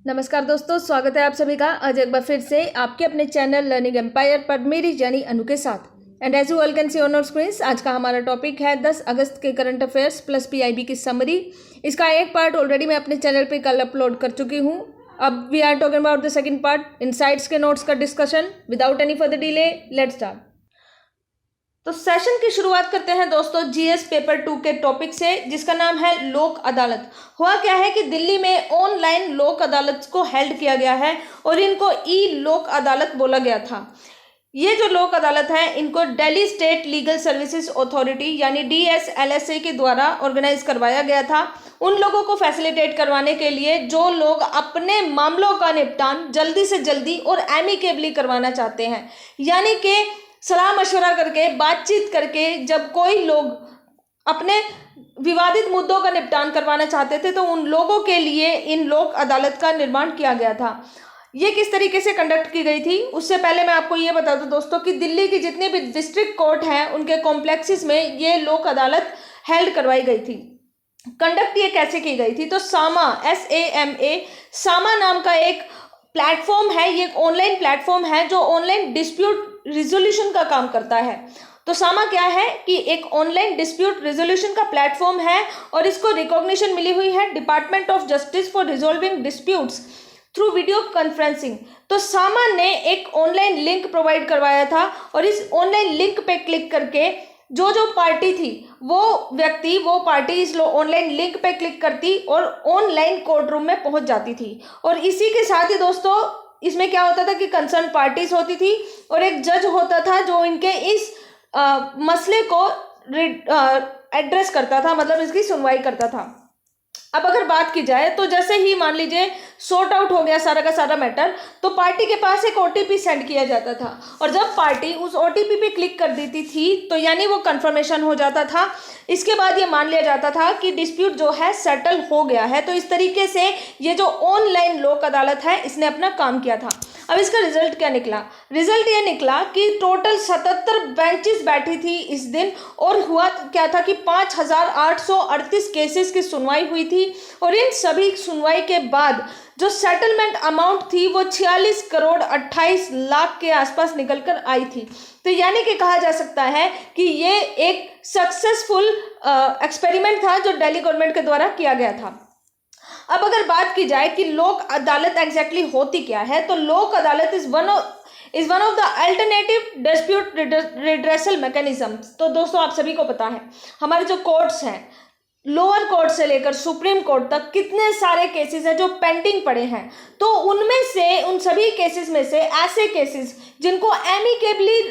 नमस्कार दोस्तों, स्वागत है आप सभी का आज एक बार फिर से आपके अपने चैनल लर्निंग एम्पायर पर मेरी जानी अनु के साथ। And as you all can see on our screen, आज का हमारा टॉपिक है 10 अगस्त के करंट अफेयर्स प्लस पीआईबी की समरी। इसका एक पार्ट ऑलरेडी मैं अपने चैनल पे कल अपलोड कर चुकी हूँ। अब we are talking about the second part, insights के नोट्स का discussion. Without any further delay let's start. तो सेशन की शुरुआत करते हैं दोस्तों जीएस पेपर 2 के टॉपिक से, जिसका नाम है लोक अदालत। हुआ क्या है कि दिल्ली में ऑनलाइन लोक अदालत को हेल्ड किया गया है और इनको ई लोक अदालत बोला गया था। ये जो लोक अदालत है इनको Delhi state legal services authority यानी DSLSA के द्वारा ऑर्गेनाइज करवाया गया था। उन लोगों को फैसिलिटेट करवाने के लिए जो लोग अपने मामलों का निपटान जल्दी से जल्दी और एमिकेबली करवाना चाहते हैं, यानी कि सलाह मशवरा करके, बातचीत करके जब कोई लोग अपने विवादित मुद्दों का निपटान करवाना चाहते थे तो उन लोगों के लिए इन लोक अदालत का निर्माण किया गया था। ये किस तरीके से कंडक्ट की गई थी, उससे पहले मैं आपको ये बता दूं दोस्तों कि दिल्ली की जितनी भी डिस्ट्रिक्ट कोर्ट हैं उनके कॉम्प्लेक्सेस में ये लोक अदालत हेल्ड करवाई गई थी। कंडक्ट ये कैसे की गई थी, तो सामा SAMA सामा नाम का एक प्लेटफॉर्म है। ये एक ऑनलाइन प्लेटफॉर्म है जो ऑनलाइन डिस्प्यूट रिजोल्यूशन का काम करता है। तो सामा क्या है कि एक ऑनलाइन डिस्प्यूट रिजोल्यूशन का प्लेटफॉर्म है और इसको रिकॉग्निशन मिली हुई है department of justice for resolving disputes through video conferencing. तो सामा ने एक ऑनलाइन लिंक प्रोवाइड करवाया था और इस ऑनलाइन लिंक पे क्लिक करके जो जो पार्टी थी वो पार्टी इस ऑनलाइन लिंक पे क्लिक करती और ऑनलाइन कोर्ट रूम में पहुंच जाती थी। और इसी के साथ ही दोस्तों इसमें क्या होता था कि कंसर्न पार्टीज होती थी और एक जज होता था जो इनके इस मसले को एड्रेस करता था, मतलब इसकी सुनवाई करता था। अब अगर बात की जाए तो जैसे ही मान लीजिए सॉर्ट आउट हो गया सारा का सारा मैटर, तो पार्टी के पास एक OTP सेंड किया जाता था और जब पार्टी उस OTP पे क्लिक कर देती थी तो यानी वो कंफर्मेशन हो जाता था। इसके बाद ये मान लिया जाता था कि डिस्प्यूट जो है सेटल हो गया है। तो इस तरीके से ये जो ऑनलाइन लोक अदालत है इसने अपना काम किया था। अब इसका रिजल्ट क्या निकला, रिजल्ट ये निकला कि टोटल 77 बेंचेस बैठी थी इस दिन और हुआ क्या था कि 5838 केसेस की सुनवाई हुई थी और इन सभी सुनवाई के बाद जो सेटलमेंट अमाउंट थी वो 46 करोड़ 28 लाख के आसपास निकलकर आई थी। तो यानी कि कहा जा सकता है कि ये एक सक्सेसफुल एक्सपेरिमेंट था जो दिल्ली गवर्नमेंट के द्वारा किया गया था। अब अगर बात की जाए कि लोक अदालत एग्जैक्टली होती क्या है, तो लोक अदालत is one of the alternative dispute redressal mechanism. तो दोस्तों आप सभी को पता है हमारे जो कोर्ट्स हैं, लोअर कोर्ट से लेकर सुप्रीम कोर्ट तक कितने सारे केसेस हैं जो पेंडिंग पड़े हैं। तो उनमें से उन सभी केसेस में से ऐसे केसेस जिनको एमिकेबली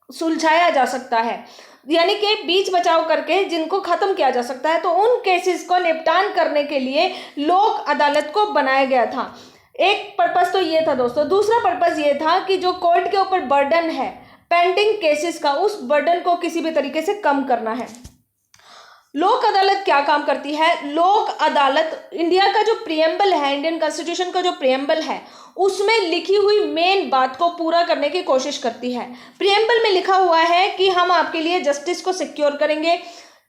सुलझाया जा सकता है, यानी कि बीच बचाव करके जिनको खत्म किया जा सकता है, तो उन केसेस को निपटान करने के लिए लोक अदालत को बनाया गया था। एक पर्पस तो ये था दोस्तों। दूसरा पर्पस ये था कि जो कोर्ट के ऊपर बर्डन है पेंडिंग केसेस का, उस बर्डन को किसी भी तरीके से कम करना है। लोक अदालत क्या काम करती है, लोक अदालत इंडिया का जो प्रियम्बल है, इंडियन कॉन्स्टिट्यूशन का जो प्रियम्बल है उसमें लिखी हुई मेन बात को पूरा करने की कोशिश करती है। प्रियम्बल में लिखा हुआ है कि हम आपके लिए जस्टिस को सिक्योर करेंगे,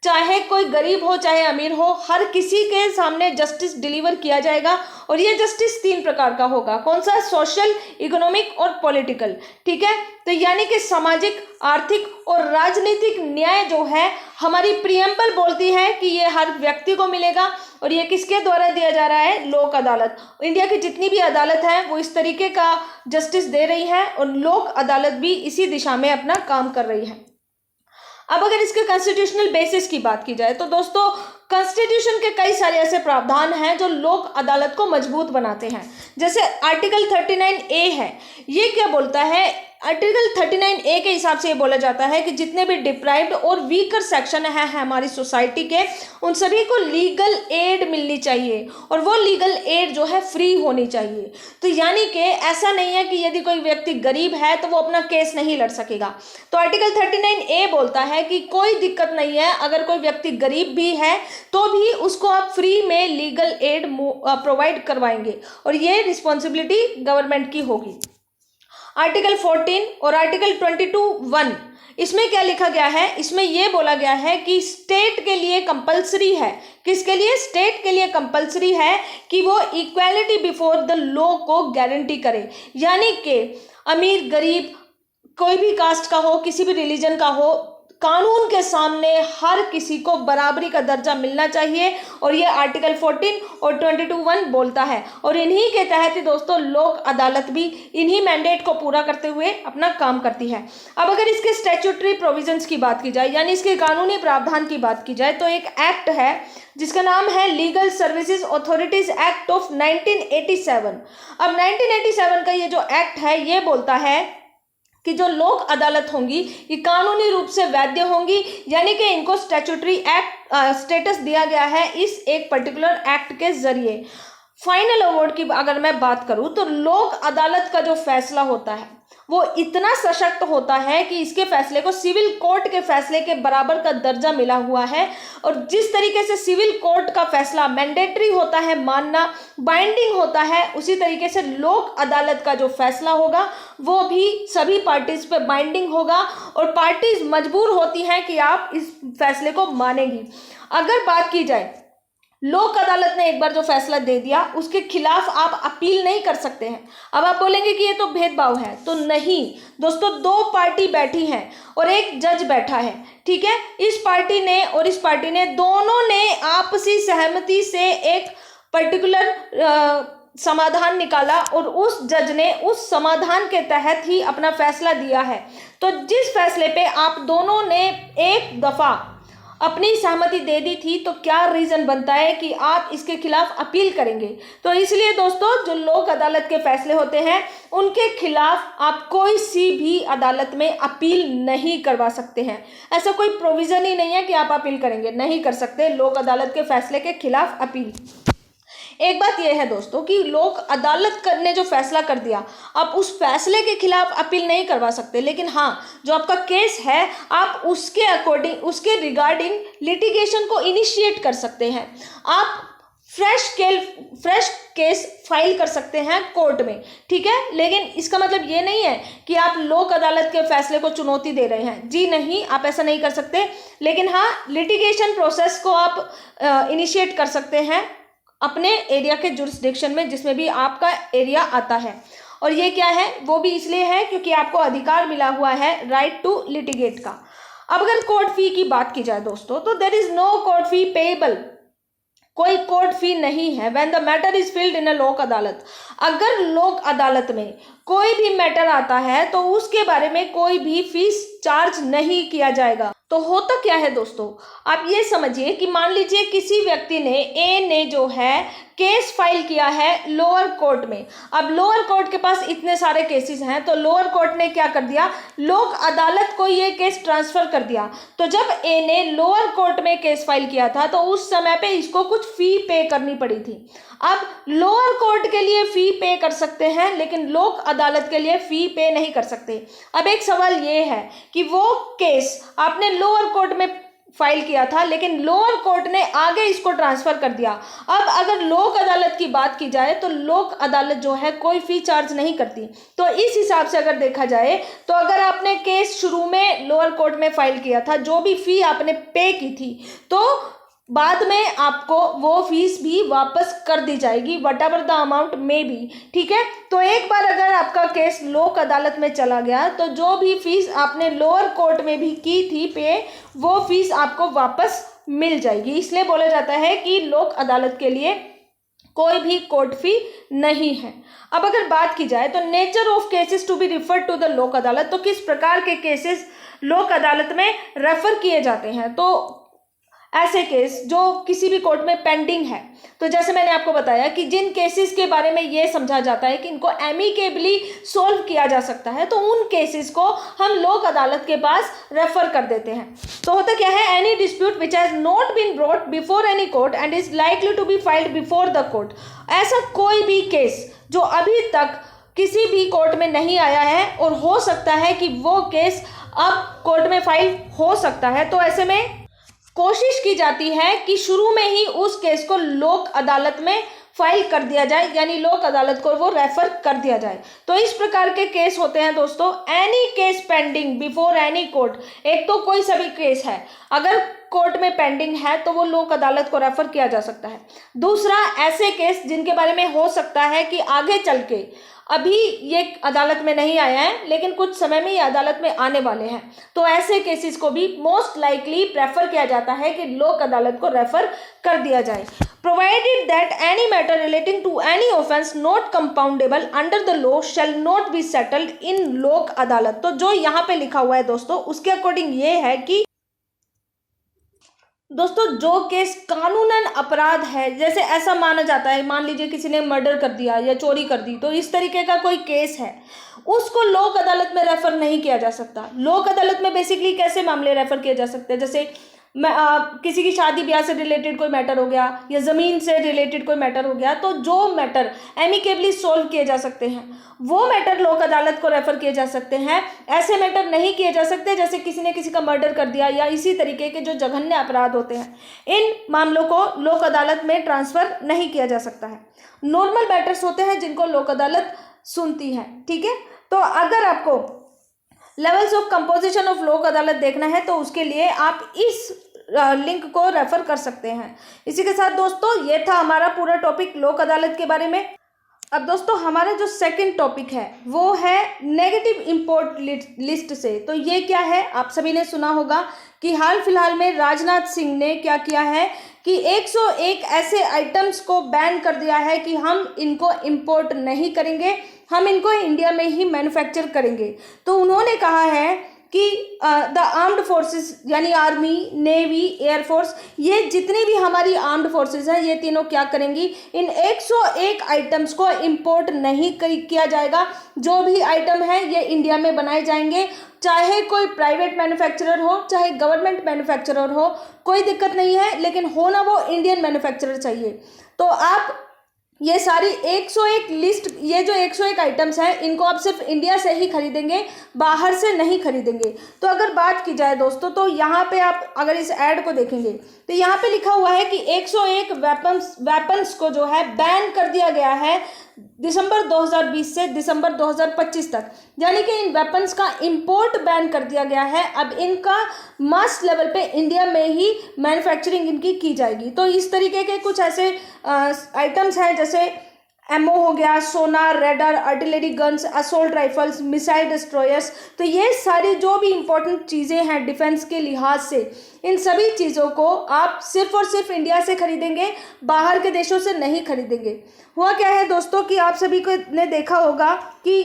चाहे कोई गरीब हो चाहे अमीर हो, हर किसी के सामने जस्टिस डिलीवर किया जाएगा। और ये जस्टिस 3 प्रकार का होगा। कौन सा, सोशल, इकोनॉमिक और पॉलिटिकल। ठीक है, तो यानी कि सामाजिक, आर्थिक और राजनीतिक न्याय जो है हमारी प्रियम्बल बोलती है कि ये हर व्यक्ति को मिलेगा। और ये किसके द्वारा दिया जा रहा है, लोक अदालत। इंडिया की जितनी भी अदालत है वो इस तरीके का जस्टिस दे रही है और लोक अदालत भी इसी दिशा में अपना काम कर रही है। अब अगर इसके कॉन्स्टिट्यूशनल बेसिस की बात की जाए तो दोस्तों कॉन्स्टिट्यूशन के कई सारे ऐसे प्रावधान हैं जो लोक अदालत को मजबूत बनाते हैं। जैसे आर्टिकल 39A है, ये क्या बोलता है, आर्टिकल 39A के हिसाब से ये बोला जाता है कि जितने भी डिप्राइव्ड और वीकर सेक्शन है हमारी सोसाइटी के, उन सभी को लीगल एड मिलनी चाहिए और वो लीगल एड जो है फ्री होनी चाहिए। तो यानी कि ऐसा नहीं है कि यदि कोई व्यक्ति गरीब है तो वो अपना केस नहीं लड़ सकेगा। तो आर्टिकल 39A बोलता है कि कोई दिक्कत नहीं है, अगर कोई व्यक्ति गरीब भी है तो भी उसको आप फ्री में लीगल एड प्रोवाइड करवाएंगे और ये रिस्पॉन्सिबिलिटी गवर्नमेंट की होगी। आर्टिकल 14 और आर्टिकल 22(1) इसमें क्या लिखा गया है, इसमें यह बोला गया है कि स्टेट के लिए कंपलसरी है, किसके लिए, स्टेट के लिए कंपलसरी है कि वो इक्वालिटी बिफोर द लॉ को गारंटी करे। यानी कि अमीर गरीब कोई भी कास्ट का हो, किसी भी रिलीजन का हो, कानून के सामने हर किसी को बराबरी का दर्जा मिलना चाहिए। और ये आर्टिकल 14 और 22(1) बोलता है। और इन्हीं के तहत ही दोस्तों लोक अदालत भी इन्हीं मैंडेट को पूरा करते हुए अपना काम करती है। अब अगर इसके स्टैट्यूटरी प्रोविजंस की बात की जाए, यानी इसके कानूनी प्रावधान की बात की जाए, तो एक एक्ट है जिसका नाम है legal services authorities act of 1987। अब 1987 का ये जो एक्ट है ये बोलता है कि जो लोक अदालत होंगी ये कानूनी रूप से वैध होंगी, यानी कि इनको स्टैट्यूटरी एक्ट स्टेटस दिया गया है इस एक पर्टिकुलर एक्ट के जरिए। फाइनल अवार्ड की अगर मैं बात करूं तो लोक अदालत का जो फैसला होता है वो इतना सशक्त होता है कि इसके फैसले को सिविल कोर्ट के फैसले के बराबर का दर्जा मिला हुआ है। और जिस तरीके से सिविल कोर्ट का फैसला मैंडेटरी होता है, मानना बाइंडिंग होता है, उसी तरीके से लोक अदालत का जो फैसला होगा वो भी सभी पार्टीज पे बाइंडिंग होगा और पार्टीज मजबूर होती हैं कि आप इस फैसले को मानेंगी। अगर बात की जाए लोक अदालत ने एक बार जो फैसला दे दिया उसके खिलाफ आप अपील नहीं कर सकते हैं। अब आप बोलेंगे कि ये तो भेदभाव है, तो नहीं दोस्तों, दो पार्टी बैठी हैं और एक जज बैठा है, ठीक है। इस पार्टी ने और इस पार्टी ने दोनों ने आपसी सहमति से एक पर्टिकुलर समाधान निकाला और उस जज ने उस समाधान के तहत ही अपना फैसला दिया है। तो जिस फैसले पे आप दोनों ने एक दफा अपनी सहमति दे दी थी तो क्या रीजन बनता है कि आप इसके खिलाफ अपील करेंगे। तो इसलिए दोस्तों जो लोक अदालत के फैसले होते हैं उनके खिलाफ आप कोई सी भी अदालत में अपील नहीं करवा सकते हैं। ऐसा कोई प्रोविजन ही नहीं है कि आप अपील करेंगे, नहीं कर सकते लोक अदालत के फैसले के खिलाफ अपील। एक बात यह है दोस्तों कि लोक अदालत ने जो फैसला कर दिया आप उस फैसले के खिलाफ अपील नहीं करवा सकते, लेकिन हाँ जो आपका केस है आप उसके अकॉर्डिंग उसके रिगार्डिंग लिटिगेशन को इनिशिएट कर सकते हैं। आप फ्रेश केस फाइल कर सकते हैं कोर्ट में, ठीक है। लेकिन इसका मतलब ये नहीं है कि आप लोक अदालत के फैसले को चुनौती दे रहे हैं, जी नहीं, आप ऐसा नहीं कर सकते। लेकिन हाँ लिटिगेशन प्रोसेस को आप इनिशिएट कर सकते हैं अपने एरिया के जुरिस्डिक्शन में जिसमें भी आपका एरिया आता है। और ये क्या है, वो भी इसलिए है क्योंकि आपको अधिकार मिला हुआ है राइट टू लिटिगेट का। अब अगर कोर्ट फी की बात की जाए दोस्तों तो there is no court fee payable, कोई कोर्ट फी नहीं है when the matter is filed in a Lok Adalat. अगर लोक अदालत में कोई भी मैटर आता है तो उसके बारे में कोई भी फीस चार्ज नहीं किया जाएगा। तो होता क्या है दोस्तों, आप ये समझिए कि मान लीजिए किसी व्यक्ति ने ए ने जो है केस फाइल किया है लोअर कोर्ट में। अब लोअर कोर्ट के पास इतने सारे केसेस हैं तो लोअर कोर्ट ने क्या कर दिया, लोक अदालत को ये केस ट्रांसफर कर दिया। तो जब ए ने लोअर कोर्ट में केस फाइल किया था तो उस समय पे इसको कुछ फी पे करनी पड़ी थी। अब लोअर कोर्ट के लिए फी पे कर सकते हैं लेकिन लोक अदालत के लिए फी पे नहीं कर सकते। अब एक सवाल ये है कि वो केस आपने लोअर कोर्ट में फाइल किया था लेकिन लोअर कोर्ट ने आगे इसको ट्रांसफर कर दिया। अब अगर लोक अदालत की बात की जाए तो लोक अदालत जो है कोई फी चार्ज नहीं करती। तो इस हिसाब से अगर देखा जाए तो अगर आपने केस शुरू में लोअर कोर्ट में फाइल किया था, जो भी फी आपने पे की थी, तो बाद में आपको वो फीस भी वापस कर दी जाएगी वट एवर द अमाउंट में भी, ठीक है। तो एक बार अगर आपका केस लोक अदालत में चला गया तो जो भी फीस आपने लोअर कोर्ट में भी की थी पे, वो फीस आपको वापस मिल जाएगी। इसलिए बोला जाता है कि लोक अदालत के लिए कोई भी कोर्ट फी नहीं है। अब अगर बात की जाए तो nature of cases to be refer to the Lok Adalat, तो किस प्रकार के केसेस लोक अदालत में रेफर किए जाते हैं। तो ऐसे केस जो किसी भी कोर्ट में पेंडिंग है, तो जैसे मैंने आपको बताया कि जिन केसेस के बारे में ये समझा जाता है कि इनको एमिकेबली सॉल्व किया जा सकता है, तो उन केसेस को हम लोक अदालत के पास रेफर कर देते हैं। तो होता क्या है, any dispute which has not been brought before any court and is likely to be filed before the court. ऐसा कोई भी केस जो अभी तक किसी भी कोर्ट में नहीं आया है और हो सकता है कि वो केस अब कोर्ट में फाइल हो सकता है, तो ऐसे में कोशिश की जाती है कि शुरू में ही उस केस को लोक अदालत में फाइल कर दिया जाए, यानी लोक अदालत को वो रेफर कर दिया जाए। तो इस प्रकार के केस होते हैं दोस्तों, any case pending before any court. एक तो कोई सभी केस है, अगर कोर्ट में पेंडिंग है तो वो लोक अदालत को रेफर किया जा सकता है। दूसरा, ऐसे केस जिनके बारे में हो सकता है कि आगे चल के, अभी ये अदालत में नहीं आया है लेकिन कुछ समय में ये अदालत में आने वाले हैं, तो ऐसे केसेस को भी मोस्ट लाइकली प्रेफर किया जाता है कि लोक अदालत को रेफर कर दिया जाए। Provided that any matter relating to any offence not compoundable under the law shall not be settled in Lok Adalat. तो जो यहाँ पे लिखा हुआ है दोस्तों, उसके अकॉर्डिंग ये है कि दोस्तों जो केस कानूनन अपराध है, जैसे ऐसा माना जाता है, मान लीजिए किसी ने मर्डर कर दिया या चोरी कर दी, तो इस तरीके का कोई केस है, उसको लोक अदालत में रेफर नहीं किया जा सकता। लोक अदालत में बेसिकली कैसे मामले रेफर किए जा सकते हैं, जैसे किसी की शादी ब्याह से रिलेटेड कोई मैटर हो गया या ज़मीन से रिलेटेड कोई मैटर हो गया, तो जो मैटर एमिकेबली सोल्व किए जा सकते हैं वो मैटर लोक अदालत को रेफर किए जा सकते हैं। ऐसे मैटर नहीं किए जा सकते जैसे किसी ने किसी का मर्डर कर दिया या इसी तरीके के जो जघन्य अपराध होते हैं, इन मामलों को लोक अदालत में ट्रांसफ़र नहीं किया जा सकता है। नॉर्मल मैटर्स होते हैं जिनको लोक अदालत सुनती है, ठीक है। तो अगर आपको लेवल्स ऑफ कंपोजिशन ऑफ लोक अदालत देखना है तो उसके लिए आप इस लिंक को रेफर कर सकते हैं। इसी के साथ दोस्तों ये था हमारा पूरा टॉपिक लोक अदालत के बारे में। अब दोस्तों हमारा जो सेकंड टॉपिक है वो है नेगेटिव इंपोर्ट लिस्ट से। तो ये क्या है, आप सभी ने सुना होगा कि हाल फिलहाल में राजनाथ सिंह ने क्या किया है कि 101 ऐसे आइटम्स को बैन कर दिया है कि हम इनको इंपोर्ट नहीं करेंगे, हम इनको इंडिया में ही मैन्युफैक्चर करेंगे। तो उन्होंने कहा है कि द आर्म्ड फोर्सेस यानी आर्मी, नेवी, एयरफोर्स, ये जितनी भी हमारी आर्म्ड फोर्सेस हैं ये तीनों क्या करेंगी, इन 101 आइटम्स को इंपोर्ट नहीं किया जाएगा। जो भी आइटम है ये इंडिया में बनाए जाएंगे, चाहे कोई प्राइवेट मैन्युफैक्चरर हो चाहे गवर्नमेंट मैन्युफैक्चरर हो, कोई दिक्कत नहीं है, लेकिन होना वो इंडियन मैन्युफैक्चरर चाहिए। तो आप ये सारी 101 लिस्ट, ये जो 101 आइटम्स हैं इनको आप सिर्फ इंडिया से ही खरीदेंगे, बाहर से नहीं खरीदेंगे। तो अगर बात की जाए दोस्तों, तो यहाँ पे आप अगर इस ऐड को देखेंगे तो यहाँ पे लिखा हुआ है कि 101 वेपन्स को जो है बैन कर दिया गया है दिसंबर 2020 से दिसंबर 2025 तक, यानी कि इन वेपन्स का इंपोर्ट बैन कर दिया गया है। अब इनका मास लेवल पे इंडिया में ही मैन्युफैक्चरिंग इनकी की जाएगी। तो इस तरीके के कुछ ऐसे आइटम्स हैं जैसे एमओ हो गया, sonar, radar, artillery guns, assault rifles, missile destroyers. तो ये सारी जो भी इंपॉर्टेंट चीज़ें हैं डिफेंस के लिहाज से, इन सभी चीज़ों को आप सिर्फ और सिर्फ इंडिया से खरीदेंगे, बाहर के देशों से नहीं खरीदेंगे। हुआ क्या है दोस्तों कि आप सभी को ने देखा होगा कि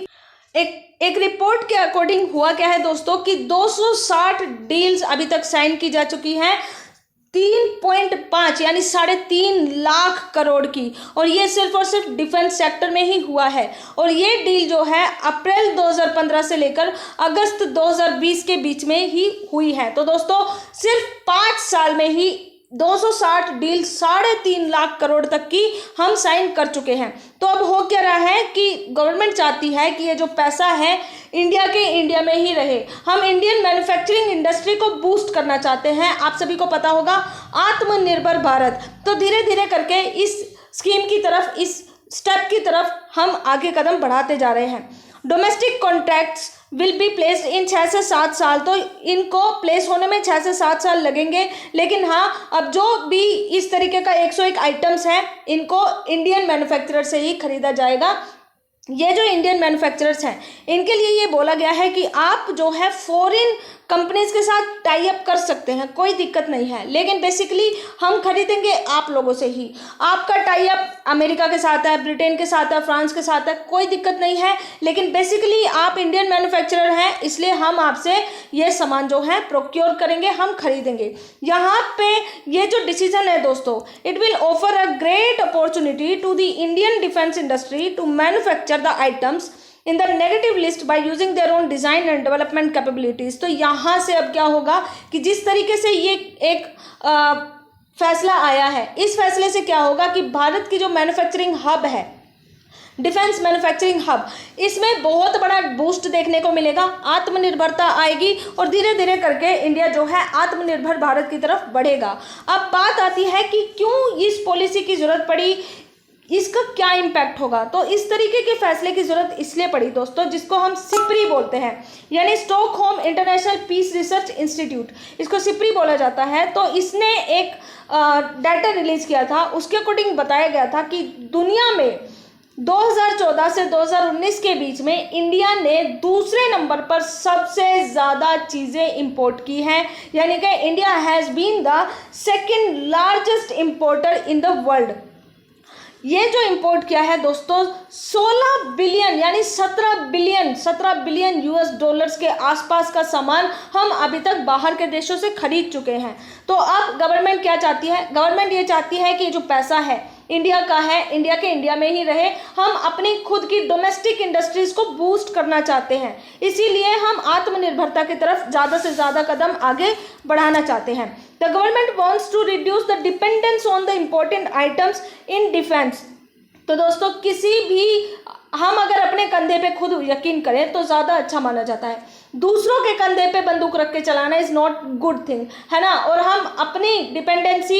एक रिपोर्ट के अकॉर्डिंग हुआ क्या है दोस्तों कि 260 डील्स अभी तक साइन की जा चुकी हैं 3.5 यानी 3.5 लाख करोड़ की, और ये सिर्फ और सिर्फ डिफेंस सेक्टर में ही हुआ है। और ये डील जो है अप्रैल 2015 से लेकर अगस्त 2020 के बीच में ही हुई है। तो दोस्तों सिर्फ 5 साल में ही 260 डील 3.5 लाख करोड़ तक की हम साइन कर चुके हैं। तो अब हो क्या रहा है कि गवर्नमेंट चाहती है कि ये जो पैसा है इंडिया में ही रहे। हम इंडियन मैन्युफैक्चरिंग इंडस्ट्री को बूस्ट करना चाहते हैं। आप सभी को पता होगा आत्मनिर्भर भारत। तो धीरे धीरे करके इस स्कीम की तरफ, इस स्टेप की तरफ हम आगे कदम बढ़ाते जा रहे हैं। Domestic contracts will be placed in 6 से 7 साल। तो इनको प्लेस होने में 6 से 7 साल लगेंगे, लेकिन हाँ अब जो भी इस तरीके का 101 आइटम्स हैं इनको इंडियन मैन्युफैक्चरर से ही खरीदा जाएगा। ये जो इंडियन मैन्युफैक्चरर्स हैं इनके लिए ये बोला गया है कि आप जो है फॉरेन कंपनीज के साथ टाई अप कर सकते हैं, कोई दिक्कत नहीं है, लेकिन बेसिकली हम खरीदेंगे आप लोगों से ही। आपका टाई अप अमेरिका के साथ है, ब्रिटेन के साथ है, फ्रांस के साथ है, कोई दिक्कत नहीं है, लेकिन बेसिकली आप इंडियन मैन्युफैक्चरर हैं, इसलिए हम आपसे ये सामान जो है प्रोक्योर करेंगे, हम खरीदेंगे। यहाँ पे ये जो डिसीजन है दोस्तों, it will offer a great opportunity to the Indian defence industry to manufacture the items in the negative list by using their own design and development capabilities. तो यहाँ से अब क्या होगा कि जिस तरीके से ये एक फैसला आया है, इस फैसले से क्या होगा कि भारत की जो मैन्युफैक्चरिंग हब है, डिफेंस मैन्युफैक्चरिंग हब, इसमें बहुत बड़ा बूस्ट देखने को मिलेगा, आत्मनिर्भरता आएगी और धीरे धीरे करके इंडिया जो है आत्मनिर्भर भारत की तरफ बढ़ेगा। अब बात आती है कि क्यों इस पॉलिसी की ज़रूरत पड़ी, इसका क्या इम्पैक्ट होगा। तो इस तरीके के फैसले की जरूरत इसलिए पड़ी दोस्तों, जिसको हम सिप्री बोलते हैं, यानी Stockholm International Peace Research Institute, इसको सिप्री बोला जाता है। तो इसने एक डाटा रिलीज किया था, उसके अकॉर्डिंग बताया गया था कि दुनिया में 2014 से 2019 के बीच में इंडिया ने दूसरे नंबर पर सबसे ज़्यादा चीज़ें इंपोर्ट की हैं, यानी कि India has been the second largest importer in the world. ये जो इंपोर्ट किया है दोस्तों 16 बिलियन यानी 17 बिलियन यूएस डॉलर्स के आसपास का सामान हम अभी तक बाहर के देशों से खरीद चुके हैं। तो अब गवर्नमेंट क्या चाहती है, गवर्नमेंट ये चाहती है कि जो पैसा है इंडिया का है, इंडिया के इंडिया में ही रहे। हम अपनी खुद की डोमेस्टिक इंडस्ट्रीज को बूस्ट करना चाहते हैं, इसीलिए हम आत्मनिर्भरता की तरफ ज़्यादा से ज़्यादा कदम आगे बढ़ाना चाहते हैं। The government wants to reduce the dependence on the important items in defence. तो दोस्तों किसी भी हम अगर अपने कंधे पे खुद यकीन करें तो ज़्यादा अच्छा माना जाता है। दूसरों के कंधे पे बंदूक रख के चलाना इज़ नॉट गुड थिंग, है ना। और हम अपनी डिपेंडेंसी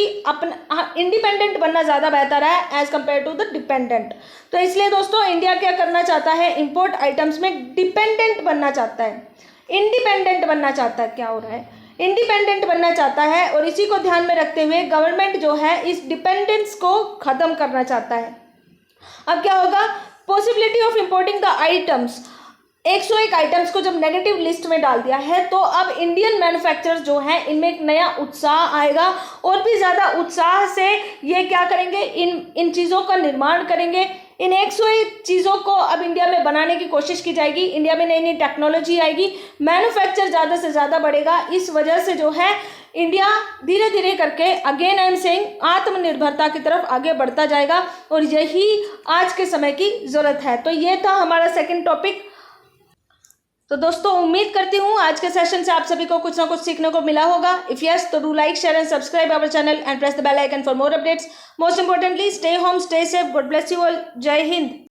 इंडिपेंडेंट बनना ज़्यादा बेहतर है as compare to the dependent. तो इसलिए दोस्तों इंडिया क्या करना चाहता है, इंपोर्ट आइटम्स में डिपेंडेंट बनना चाहता है, इंडिपेंडेंट बनना चाहता है। क्या हो रहा है, इंडिपेंडेंट बनना चाहता है। और इसी को ध्यान में रखते हुए गवर्नमेंट जो है इस डिपेंडेंस को ख़त्म करना चाहता है। अब क्या होगा, possibility of importing the items, 101 items को जब नेगेटिव लिस्ट में डाल दिया है तो अब इंडियन मैन्युफैक्चरर्स जो हैं इनमें एक नया उत्साह आएगा और भी ज़्यादा उत्साह से ये क्या करेंगे, इन चीज़ों का निर्माण करेंगे। इन 101 चीज़ों को अब इंडिया में बनाने की कोशिश की जाएगी, इंडिया में नई नई टेक्नोलॉजी आएगी, मैन्युफैक्चर ज़्यादा से ज़्यादा बढ़ेगा। इस वजह से जो है इंडिया धीरे धीरे करके, अगेन आई एम सेइंग, आत्मनिर्भरता की तरफ आगे बढ़ता जाएगा और यही आज के समय की ज़रूरत है। तो ये था हमारा सेकंड टॉपिक। तो दोस्तों उम्मीद करती हूँ आज के सेशन से आप सभी को कुछ ना कुछ सीखने को मिला होगा। इफ यस तो do like, share and subscribe our channel and press the bell icon for more updates. Most importantly stay home, stay safe, God bless you all. जय हिंद।